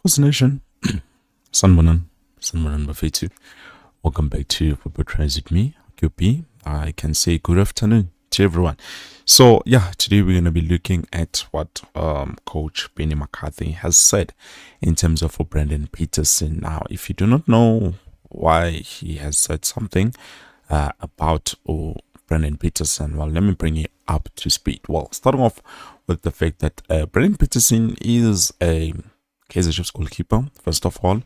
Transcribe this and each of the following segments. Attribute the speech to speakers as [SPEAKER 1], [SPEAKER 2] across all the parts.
[SPEAKER 1] What's the nation? Sanbonan Bafetu. Welcome back to Football Trends with me, QP. I can say good afternoon to everyone. So yeah, today we're gonna be looking at what Coach Benni McCarthy has said in terms of Brendan Peterson. Now, if you do not know why he has said something about Brendan Peterson, well, let me bring you up to speed. Well, starting off with the fact that Brendan Peterson is a Kaizer Chiefs goalkeeper, first of all.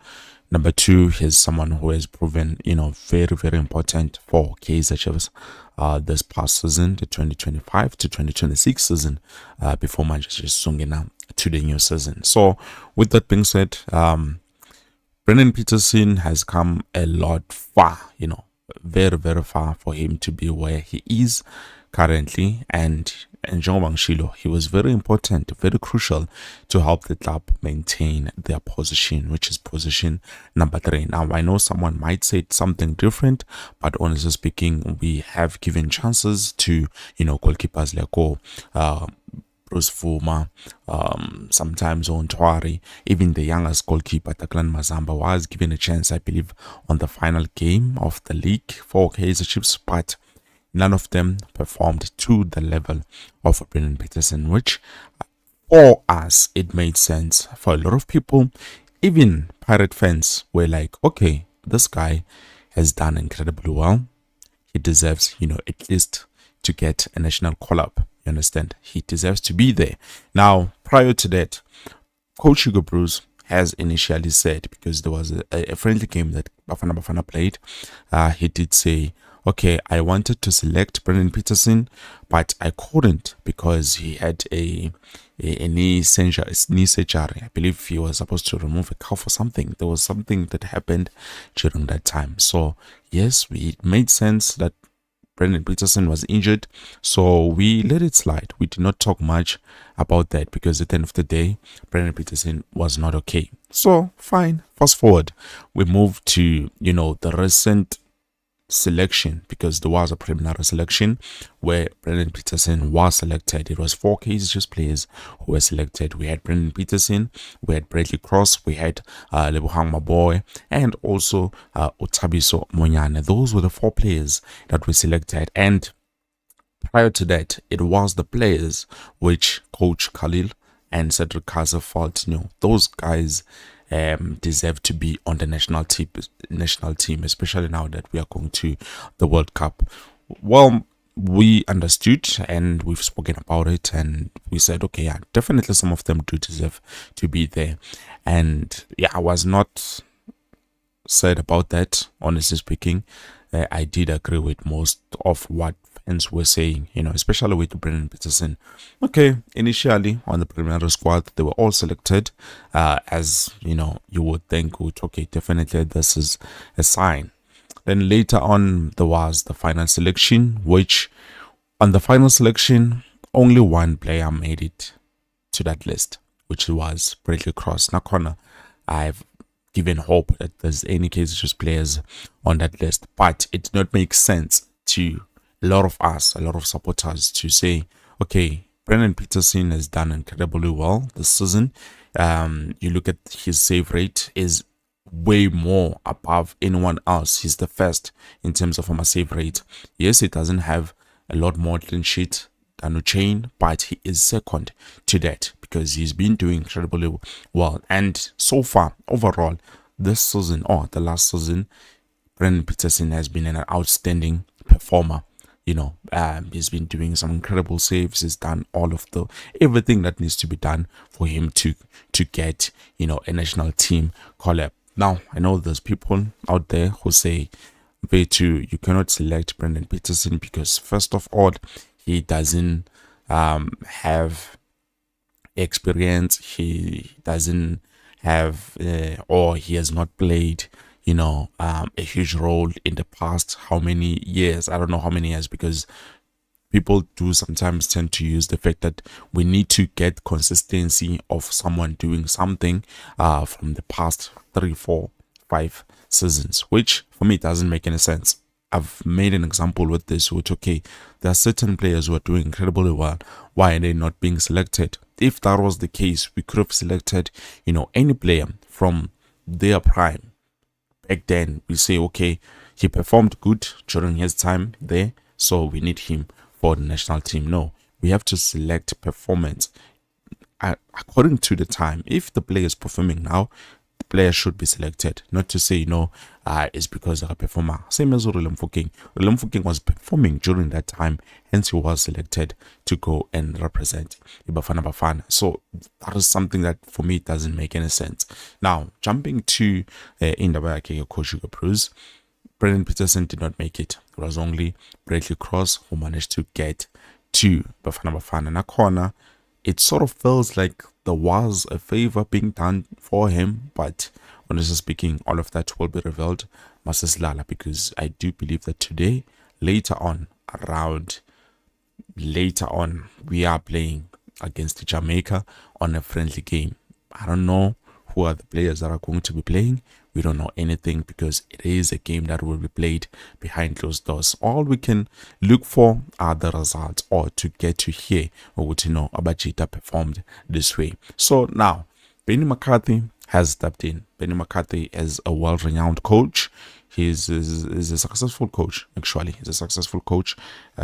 [SPEAKER 1] Number two, he's someone who has proven, very, very important for Kaizer Chiefs this past season, the 2025 to 2026 season, before Manchester Sungina to the new season. So, with that being said, Brendan Peterson has come a lot far, very, very far for him to be where he is currently. And John Wangshilo, he was very important, very crucial to help the club maintain their position, which is position number 3. Now, I know someone might say something different, but honestly speaking, we have given chances to, goalkeepers like Bruce Fuma, sometimes on Twari, even the youngest goalkeeper, Taklan Mazamba, was given a chance, I believe, on the final game of the league for Kaizer Chiefs, but none of them performed to the level of Brendan Peterson, which for us, it made sense. For a lot of people, even Pirate fans were like, okay, this guy has done incredibly well. He deserves, at least to get a national call-up. You understand? He deserves to be there. Now, prior to that, Coach Hugo Bruce has initially said, because there was a friendly game that Bafana played, he did say, okay, I wanted to select Brendan Peterson, but I couldn't because he had a knee surgery. I believe he was supposed to remove a calf or something. There was something that happened during that time. So, yes, it made sense that Brendan Peterson was injured, so we let it slide. We did not talk much about that because at the end of the day, Brendan Peterson was not okay. So, fine. Fast forward, we move to, the recent selection, because there was a preliminary selection where Brendan Peterson was selected. It was 4 Kaizer Chiefs players who were selected. We had Brendan Peterson, we had Bradley Cross, we had Lebohang Maboy, and also Utabiso Monyane. Those were the 4 players that were selected. And prior to that, it was the players which Coach Khalil and Cedric Kaizer felt, those guys deserve to be on the national team, especially now that we are going to the World Cup. Well, we understood and we've spoken about it, and we said, okay, yeah, definitely some of them do deserve to be there. And yeah, I was not sad about that, honestly speaking. I did agree with most of what fans were saying, especially with Brendan Peterson. Okay, initially on the preliminary squad, they were all selected, as you would think, okay, definitely this is a sign. Then later on, there was the final selection, which on the final selection, only one player made it to that list, which was Bradley Cross. Nakona, I've given hope that there's any Kaizer Chiefs players on that list, but it did not make sense to a lot of us, a lot of supporters, to say, okay, Brendan Peterson has done incredibly well this season. You look at his save rate is way more above anyone else. He's the first in terms of a save rate. Yes, he doesn't have a lot more clean sheet than Uchain, but he is second to that because he's been doing incredibly well. And so far, overall, this season or the last season, Brendan Peterson has been an outstanding performer. He's been doing some incredible saves. He's done all of everything that needs to be done for him to get, a national team call-up. Now, I know there's people out there who say, you cannot select Brendan Peterson because, first of all, he doesn't have experience. He doesn't have, or he has not played, a huge role in the past. How many years? I don't know how many years, because people do sometimes tend to use the fact that we need to get consistency of someone doing something from the past 3, 4, 5 seasons, which for me doesn't make any sense. I've made an example with this, which, okay, there are certain players who are doing incredibly well. Why are they not being selected? if that was the case, we could have selected, any player from their prime. Back then, we say, okay, he performed good during his time there, so we need him for the national team. No, we have to select performance according to the time. If the player is performing now, the player should be selected. Not to say, it's because of a performer. Same as Rilem Fokeng. Rilem Fokeng was performing during that time, hence he was selected to go and represent Ibafana Bafana. So that is something that for me doesn't make any sense. Now, jumping to Indaba Coach Hugo Bruce, Brendan Peterson did not make it. It was only Bradley Cross who managed to get to Bafana Bafana. Nakona, it sort of feels like there was a favor being done for him, but honestly speaking, all of that will be revealed Lala, because I do believe that today, later on, we are playing against Jamaica on a friendly game. I don't know who are the players that are going to be playing. We don't know anything because it is a game that will be played behind closed doors. All we can look for are the results, or to get to hear or to know Abajita performed this way. So now, Benni McCarthy has stepped in. Benni McCarthy is a well-renowned coach. He's a successful coach, actually. He's a successful coach.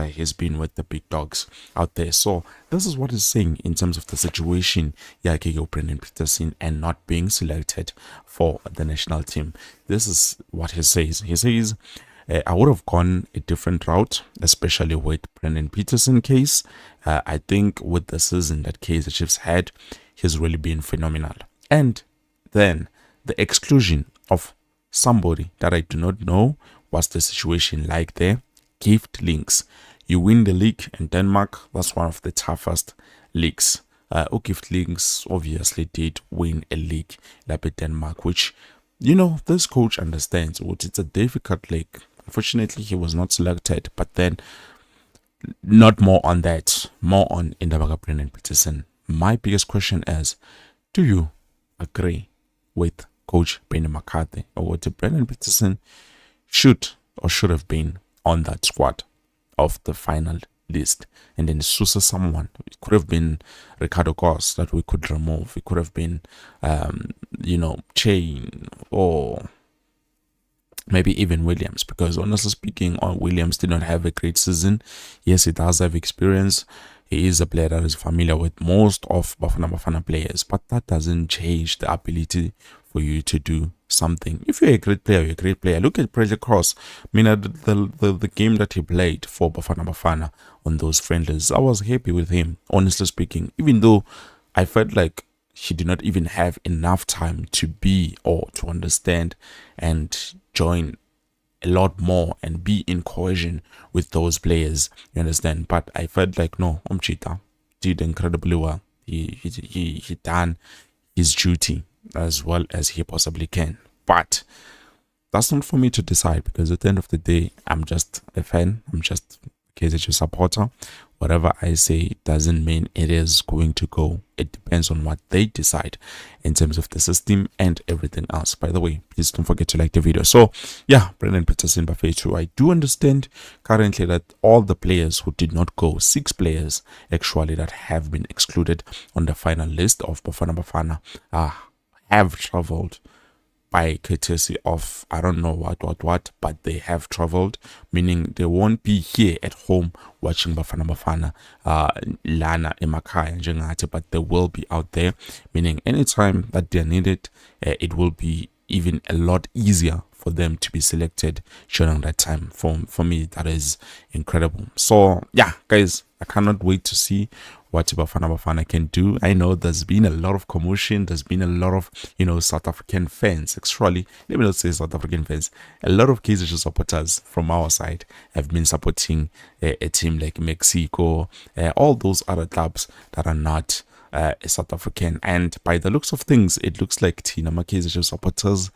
[SPEAKER 1] He's been with the big dogs out there. So this is what he's saying in terms of the situation, Brendan Peterson and not being selected for the national team. This is what he says. He says, I would have gone a different route, especially with Brendan Peterson case. I think with the season that Kaizer Chiefs had, he's really been phenomenal. And then the exclusion of somebody that I do not know what's the situation like there. Gift links. You win the league in Denmark. That's one of the toughest leagues. Gift links obviously did win a league like Denmark, which, this coach understands. It's a difficult league. Unfortunately, he was not selected, but then not more on that. More on Indaba Brendan Peterson. My biggest question is, do you agree with Coach Benni McCarthy, or what Brendan Peterson should have been on that squad of the final list? And then Susa someone. It could have been Ricardo Goss that we could remove. It could have been Chain, or maybe even Williams, because honestly speaking, Williams did not have a great season. Yes, he does have experience. He is a player that is familiar with most of Bafana players, but that doesn't change the ability for you to do something. If you're a great player, you're a great player. Look at Bradley Cross. I mean, the game that he played for Bafana on those friendlies, I was happy with him, honestly speaking, even though I felt like he did not even have enough time to be or to understand and join a lot more and be in cohesion with those players, you understand? But I felt like, no, Omchita did incredibly well. He done his duty as well as he possibly can. But that's not for me to decide, because at the end of the day, I'm just a fan. I'm just a Kaizer Chiefs supporter. Whatever I say doesn't mean it is going to go. It depends on what they decide in terms of the system and everything else. By the way, please don't forget to like the video. So yeah, Brendan Peterson Bafetu. I do understand currently that all the players who did not go, 6 players actually that have been excluded on the final list of Bafana have traveled by courtesy of I don't know what, but they have traveled, meaning they won't be here at home watching Bafana lana emakhaya njengathi, but they will be out there, meaning anytime that they're needed, it will be even a lot easier for them to be selected during that time. For me, that is incredible. So yeah, guys, I cannot wait to see what Bafana can do. I know there's been a lot of commotion. There's been a lot of, South African fans. Actually, let me not say South African fans. A lot of Kaizer Chiefs supporters from our side have been supporting a team like Mexico, all those other clubs that are not South African. And by the looks of things, it looks like Tina Kaizer Chiefs supporters,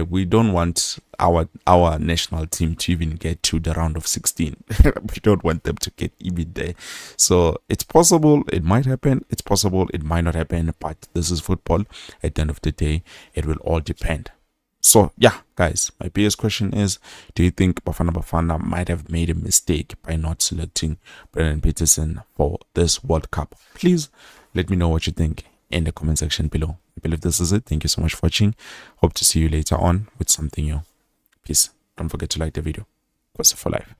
[SPEAKER 1] we don't want our national team to even get to the round of 16. We don't want them to get even there. So it's possible it might happen. It's possible it might not happen. But this is football. At the end of the day, it will all depend. So yeah, guys, my biggest question is, do you think Bafana might have made a mistake by not selecting Brendan Peterson for this World Cup? Please Let me know what you think in the comment section below. I believe this is it. Thank you so much for watching. Hope to see you later on with something new. Peace. Don't forget to like the video. Quest for life.